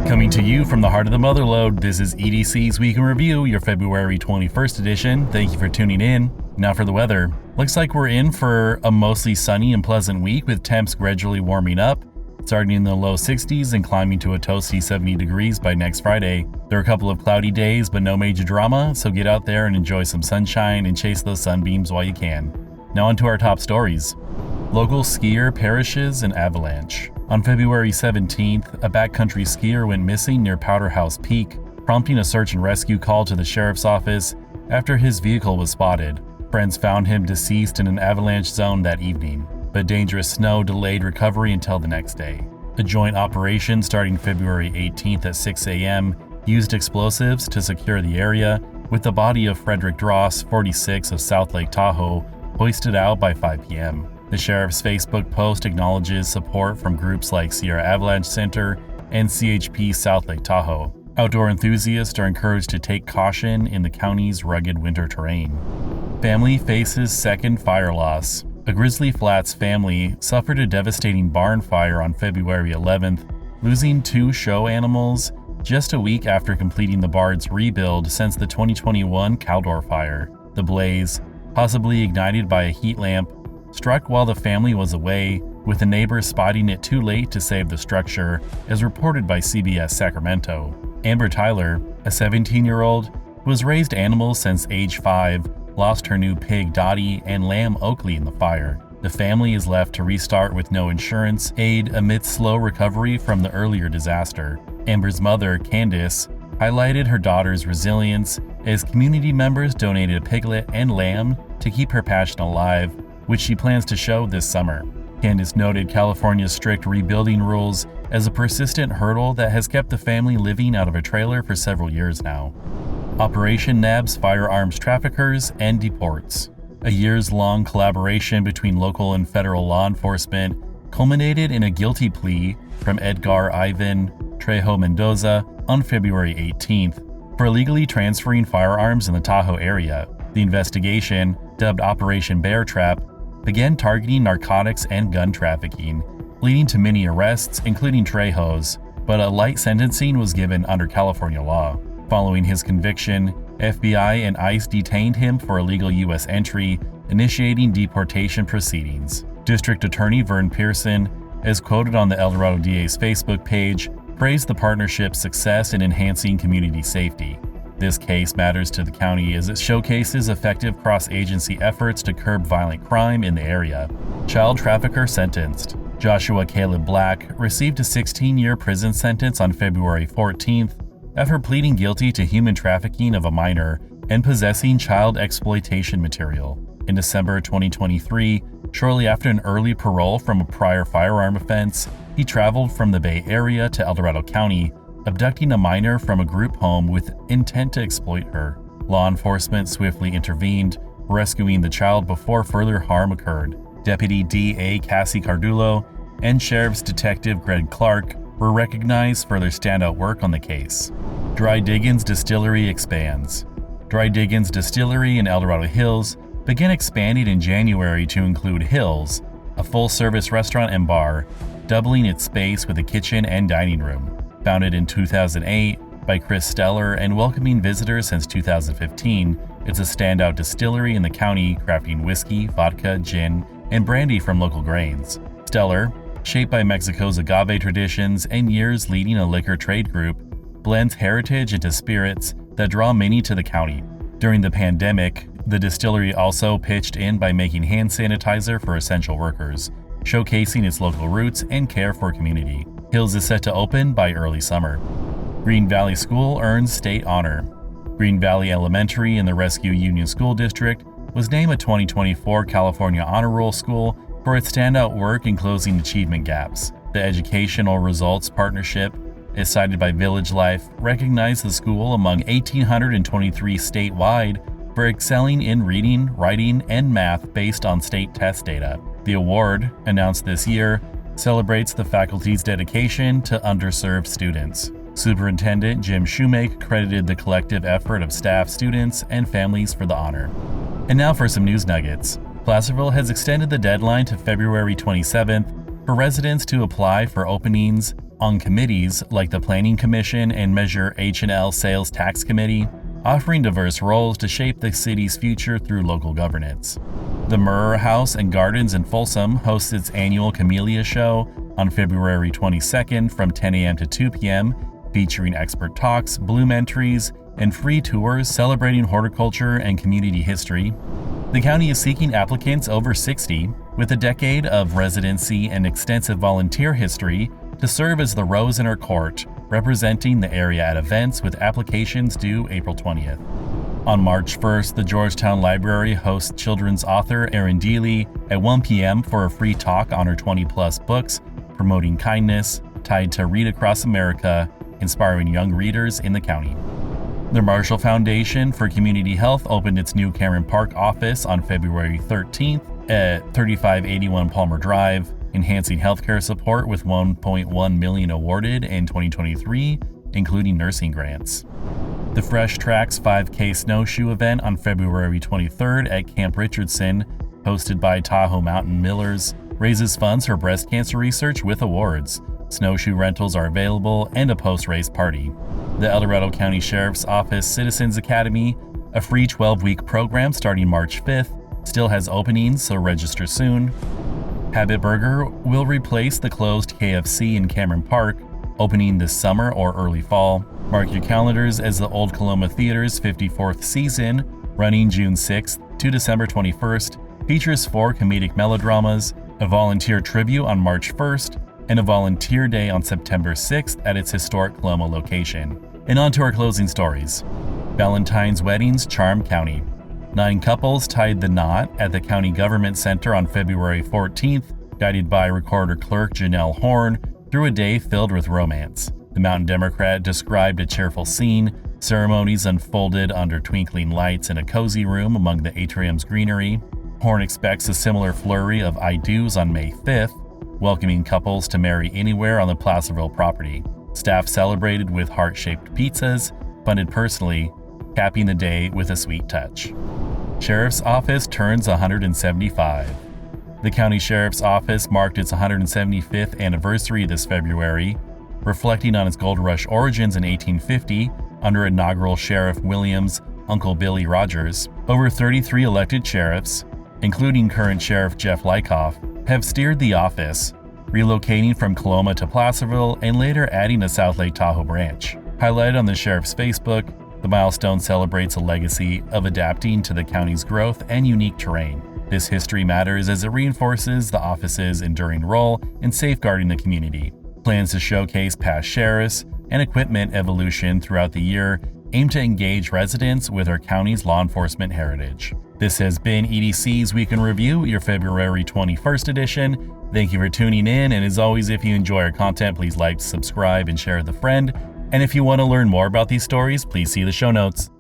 Coming to you from the heart of the Motherlode, this is EDC's Week in Review, your February 21st edition. Thank you for tuning in. Now for the weather. Looks like we're in for a mostly sunny and pleasant week with temps gradually warming up, starting in the low 60s and climbing to a toasty 70 degrees by next Friday. There are a couple of cloudy days, but no major drama, so get out there and enjoy some sunshine and chase those sunbeams while you can. Now onto our top stories. Local skier perishes in avalanche. On February 17th, a backcountry skier went missing near Powderhouse Peak, prompting a search and rescue call to the sheriff's office after his vehicle was spotted. Friends found him deceased in an avalanche zone that evening, but dangerous snow delayed recovery until the next day. A joint operation starting February 18th at 6 a.m. used explosives to secure the area, with the body of Frederick Dross, 46, of South Lake Tahoe, hoisted out by 5 p.m. The sheriff's Facebook post acknowledges support from groups like Sierra Avalanche Center and CHP South Lake Tahoe. Outdoor enthusiasts are encouraged to take caution in the county's rugged winter terrain. Family faces second fire loss. A Grizzly Flats family suffered a devastating barn fire on February 11th, losing 2 show animals just a week after completing the barn's rebuild since the 2021 Caldor fire. The blaze, possibly ignited by a heat lamp, struck while the family was away, with the neighbors spotting it too late to save the structure, as reported by CBS Sacramento. Amber Tyler, a 17-year-old who has raised animals since age 5, lost her new pig Dottie and lamb Oakley in the fire. The family is left to restart with no insurance aid amidst slow recovery from the earlier disaster. Amber's mother, Candace, highlighted her daughter's resilience as community members donated a piglet and lamb to keep her passion alive, which she plans to show this summer. Candace noted California's strict rebuilding rules as a persistent hurdle that has kept the family living out of a trailer for several years now. Operation Nabs, Firearms, Traffickers, and Deports. A years-long collaboration between local and federal law enforcement culminated in a guilty plea from Edgar Ivan Trejo Mendoza on February 18th for illegally transferring firearms in the Tahoe area. The investigation, dubbed Operation Bear Trap, began targeting narcotics and gun trafficking, leading to many arrests, including Trejo's, but a light sentencing was given under California law. Following his conviction, FBI and ICE detained him for illegal U.S. entry, initiating deportation proceedings. District Attorney Vern Pearson, as quoted on the El Dorado DA's Facebook page, praised the partnership's success in enhancing community safety. This case matters to the county as it showcases effective cross-agency efforts to curb violent crime in the area. Child trafficker sentenced. Joshua Caleb Black received a 16-year prison sentence on February 14th after pleading guilty to human trafficking of a minor and possessing child exploitation material. In December 2023, shortly after an early parole from a prior firearm offense, he traveled from the Bay Area to El Dorado County, abducting a minor from a group home with intent to exploit her. Law enforcement swiftly intervened, rescuing the child before further harm occurred. Deputy D.A. Cassie Cardulo and Sheriff's Detective Greg Clark were recognized for their standout work on the case. Dry Diggins Distillery expands. Dry Diggins Distillery in El Dorado Hills began expanding in January to include Hills, a full-service restaurant and bar, doubling its space with a kitchen and dining room. Founded in 2008 by Chris Stellar and welcoming visitors since 2015, it's a standout distillery in the county, crafting whiskey, vodka, gin, and brandy from local grains. Stellar, shaped by Mexico's agave traditions and years leading a liquor trade group, blends heritage into spirits that draw many to the county. During the pandemic, the distillery also pitched in by making hand sanitizer for essential workers, showcasing its local roots and care for community. Hills is set to open by early summer. Green Valley School earns state honor. Green Valley Elementary in the Rescue Union School District was named a 2024 California Honor Roll school for its standout work in closing achievement gaps. The Educational Results Partnership, as cited by Village Life, recognized the school among 1,823 statewide for excelling in reading, writing, and math based on state test data. The award, announced this year, celebrates the faculty's dedication to underserved students. Superintendent Jim Shoemake credited the collective effort of staff, students, and families for the honor. And now for some news nuggets. Placerville has extended the deadline to February 27th for residents to apply for openings on committees like the Planning Commission and Measure H&L Sales Tax Committee, offering diverse roles to shape the city's future through local governance. The Murrah House and Gardens in Folsom hosts its annual Camellia show on February 22nd from 10 a.m. to 2 p.m., featuring expert talks, bloom entries, and free tours celebrating horticulture and community history. The county is seeking applicants over 60 with a decade of residency and extensive volunteer history to serve as the rose in her court, representing the area at events with applications due April 20th. On March 1st, the Georgetown Library hosts children's author Erin Dealey at 1 p.m. for a free talk on her 20-plus books promoting kindness, tied to Read Across America, inspiring young readers in the county. The Marshall Foundation for Community Health opened its new Cameron Park office on February 13th at 3581 Palmer Drive, enhancing healthcare support with $1.1 million awarded in 2023, including nursing grants. The Fresh Tracks 5K Snowshoe event on February 23rd at Camp Richardson, hosted by Tahoe Mountain Millers, raises funds for breast cancer research with awards. Snowshoe rentals are available and a post-race party. The El Dorado County Sheriff's Office Citizens Academy, a free 12-week program starting March 5th, still has openings, so register soon. Habit Burger will replace the closed KFC in Cameron Park, opening this summer or early fall. Mark your calendars as the Old Coloma Theater's 54th season, running June 6th to December 21st, features 4 comedic melodramas, a volunteer tribute on March 1st, and a volunteer day on September 6th at its historic Coloma location. And on to our closing stories. Valentine's weddings charm county. 9 couples tied the knot at the County Government Center on February 14th, guided by recorder clerk Janelle Horn through a day filled with romance. The Mountain Democrat described a cheerful scene. Ceremonies unfolded under twinkling lights in a cozy room among the atrium's greenery. Horn expects a similar flurry of I do's on May 5th, welcoming couples to marry anywhere on the Placerville property. Staff celebrated with heart-shaped pizzas, funded personally, capping the day with a sweet touch. Sheriff's Office turns 175. The County Sheriff's Office marked its 175th anniversary this February, reflecting on its gold rush origins in 1850 under inaugural Sheriff Williams' Uncle Billy Rogers. Over 33 elected sheriffs, including current Sheriff Jeff Lykoff, have steered the office, relocating from Coloma to Placerville and later adding a South Lake Tahoe branch. Highlighted on the sheriff's Facebook, the milestone celebrates a legacy of adapting to the county's growth and unique terrain. This history matters as it reinforces the office's enduring role in safeguarding the community. Plans to showcase past sheriffs and equipment evolution throughout the year aim to engage residents with our county's law enforcement heritage. This has been EDC's Week in Review, your February 21st edition. Thank you for tuning in, and as always, if you enjoy our content, please like, subscribe, and share with a friend. And if you want to learn more about these stories, please see the show notes.